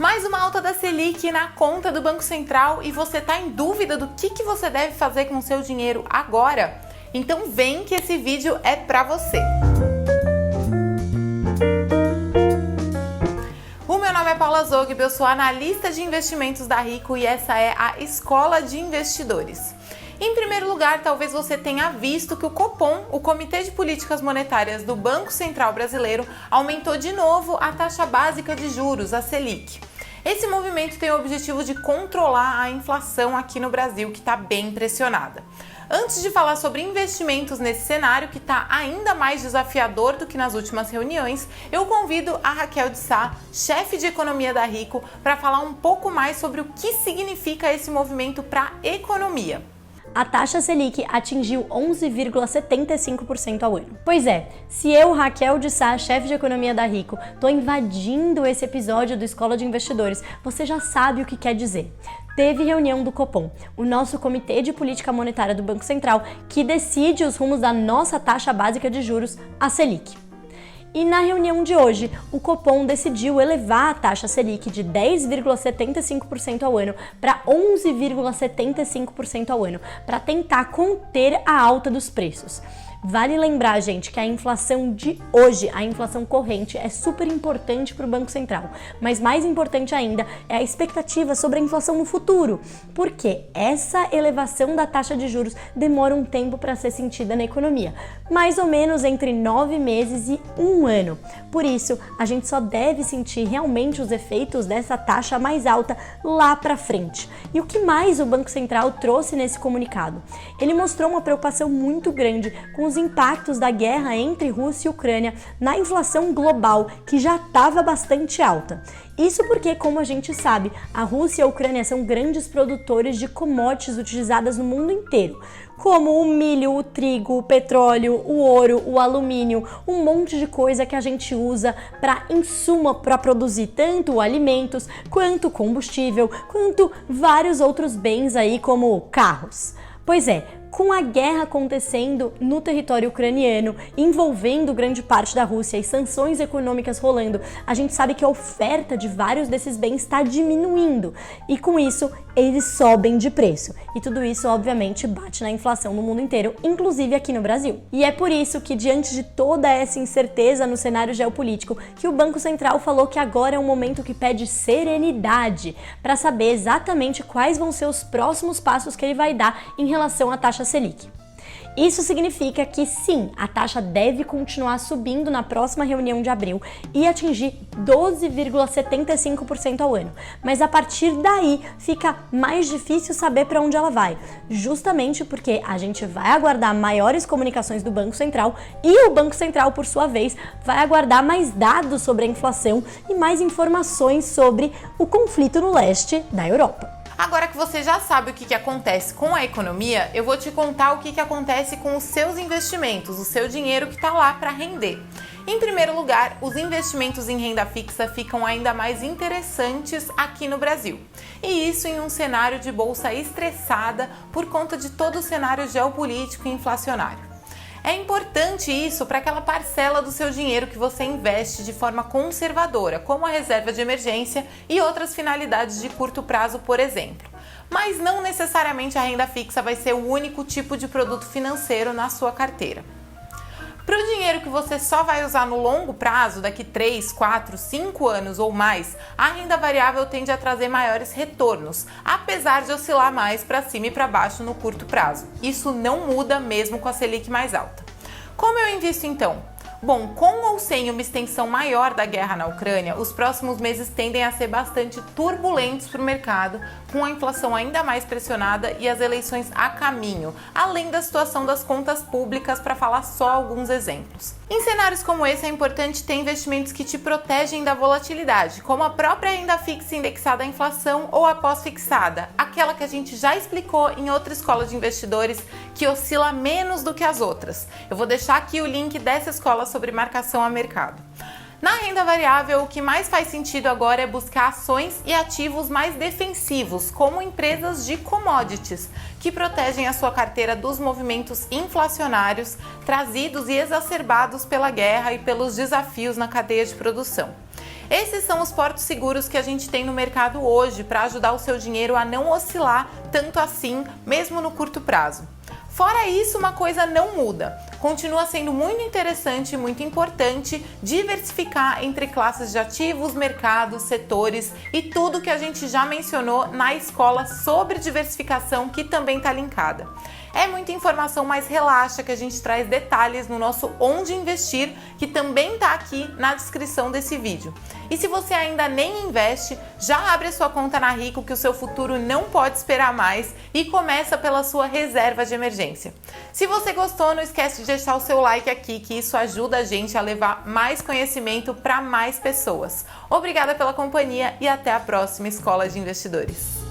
Mais uma alta da Selic na conta do Banco Central e você está em dúvida do que você deve fazer com o seu dinheiro agora? Então vem que esse vídeo é para você! O meu nome é Paula Zogby, eu sou analista de investimentos da Rico e essa é a Escola de Investidores. Em primeiro lugar, talvez você tenha visto que o Copom, o Comitê de Políticas Monetárias do Banco Central Brasileiro, aumentou de novo a taxa básica de juros, a Selic. Esse movimento tem o objetivo de controlar a inflação aqui no Brasil, que está bem pressionada. Antes de falar sobre investimentos nesse cenário, que está ainda mais desafiador do que nas últimas reuniões, eu convido a Raquel de Sá, chefe de economia da Rico, para falar um pouco mais sobre o que significa esse movimento para a economia. A taxa Selic atingiu 11,75% ao ano. Pois é, se eu, Raquel de Sá, chefe de economia da Rico, tô invadindo esse episódio do Escola de Investidores, você já sabe o que quer dizer. Teve reunião do Copom, o nosso Comitê de Política Monetária do Banco Central, que decide os rumos da nossa taxa básica de juros, a Selic. E na reunião de hoje, o Copom decidiu elevar a taxa Selic de 10,75% ao ano para 11,75% ao ano, para tentar conter a alta dos preços. Vale lembrar, gente, que a inflação de hoje, a inflação corrente, é super importante para o Banco Central, mas mais importante ainda é a expectativa sobre a inflação no futuro, porque essa elevação da taxa de juros demora um tempo para ser sentida na economia, mais ou menos entre 9 meses e 1 ano. Por isso, a gente só deve sentir realmente os efeitos dessa taxa mais alta lá para frente. E o que mais o Banco Central trouxe nesse comunicado? Ele mostrou uma preocupação muito grande com os impactos da guerra entre Rússia e Ucrânia na inflação global, que já estava bastante alta. Isso porque, como a gente sabe, a Rússia e a Ucrânia são grandes produtores de commodities utilizadas no mundo inteiro, como o milho, o trigo, o petróleo, o ouro, o alumínio, um monte de coisa que a gente usa para insumo para produzir tanto alimentos, quanto combustível, quanto vários outros bens aí como carros. Pois é, com a guerra acontecendo no território ucraniano, envolvendo grande parte da Rússia e sanções econômicas rolando, a gente sabe que a oferta de vários desses bens está diminuindo e com isso eles sobem de preço. E tudo isso obviamente bate na inflação no mundo inteiro, inclusive aqui no Brasil. E é por isso que, diante de toda essa incerteza no cenário geopolítico, que o Banco Central falou que agora é um momento que pede serenidade para saber exatamente quais vão ser os próximos passos que ele vai dar em relação à taxa Selic. Isso significa que sim, a taxa deve continuar subindo na próxima reunião de abril e atingir 12,75% ao ano. Mas a partir daí fica mais difícil saber para onde ela vai, justamente porque a gente vai aguardar maiores comunicações do Banco Central e o Banco Central, por sua vez, vai aguardar mais dados sobre a inflação e mais informações sobre o conflito no leste da Europa. Agora que você já sabe o que acontece com a economia, eu vou te contar o que acontece com os seus investimentos, o seu dinheiro que está lá para render. Em primeiro lugar, os investimentos em renda fixa ficam ainda mais interessantes aqui no Brasil. E isso em um cenário de bolsa estressada por conta de todo o cenário geopolítico e inflacionário. É importante isso para aquela parcela do seu dinheiro que você investe de forma conservadora, como a reserva de emergência e outras finalidades de curto prazo, por exemplo. Mas não necessariamente a renda fixa vai ser o único tipo de produto financeiro na sua carteira. Para o dinheiro que você só vai usar no longo prazo, daqui 3, 4, 5 anos ou mais, a renda variável tende a trazer maiores retornos, apesar de oscilar mais para cima e para baixo no curto prazo. Isso não muda mesmo com a Selic mais alta. Como eu invisto então? Bom, com ou sem uma extensão maior da guerra na Ucrânia, os próximos meses tendem a ser bastante turbulentos para o mercado, com a inflação ainda mais pressionada e as eleições a caminho, além da situação das contas públicas, para falar só alguns exemplos. Em cenários como esse, é importante ter investimentos que te protegem da volatilidade, como a própria renda fixa indexada à inflação ou a pós-fixada, aquela que a gente já explicou em outra escola de investidores, que oscila menos do que as outras. Eu vou deixar aqui o link dessa escola sobre marcação a mercado. Na renda variável, o que mais faz sentido agora é buscar ações e ativos mais defensivos, como empresas de commodities, que protegem a sua carteira dos movimentos inflacionários trazidos e exacerbados pela guerra e pelos desafios na cadeia de produção. Esses são os portos seguros que a gente tem no mercado hoje para ajudar o seu dinheiro a não oscilar tanto assim, mesmo no curto prazo. Fora isso, uma coisa não muda. Continua sendo muito interessante e muito importante diversificar entre classes de ativos, mercados, setores e tudo que a gente já mencionou na escola sobre diversificação, que também está linkada. É muita informação, mas relaxa que a gente traz detalhes no nosso Onde Investir, que também está aqui na descrição desse vídeo. E se você ainda nem investe, já abre a sua conta na Rico, que o seu futuro não pode esperar mais, e começa pela sua reserva de emergência. Se você gostou, não esquece de deixar o seu like aqui, que isso ajuda a gente a levar mais conhecimento para mais pessoas. Obrigada pela companhia e até a próxima Escola de Investidores.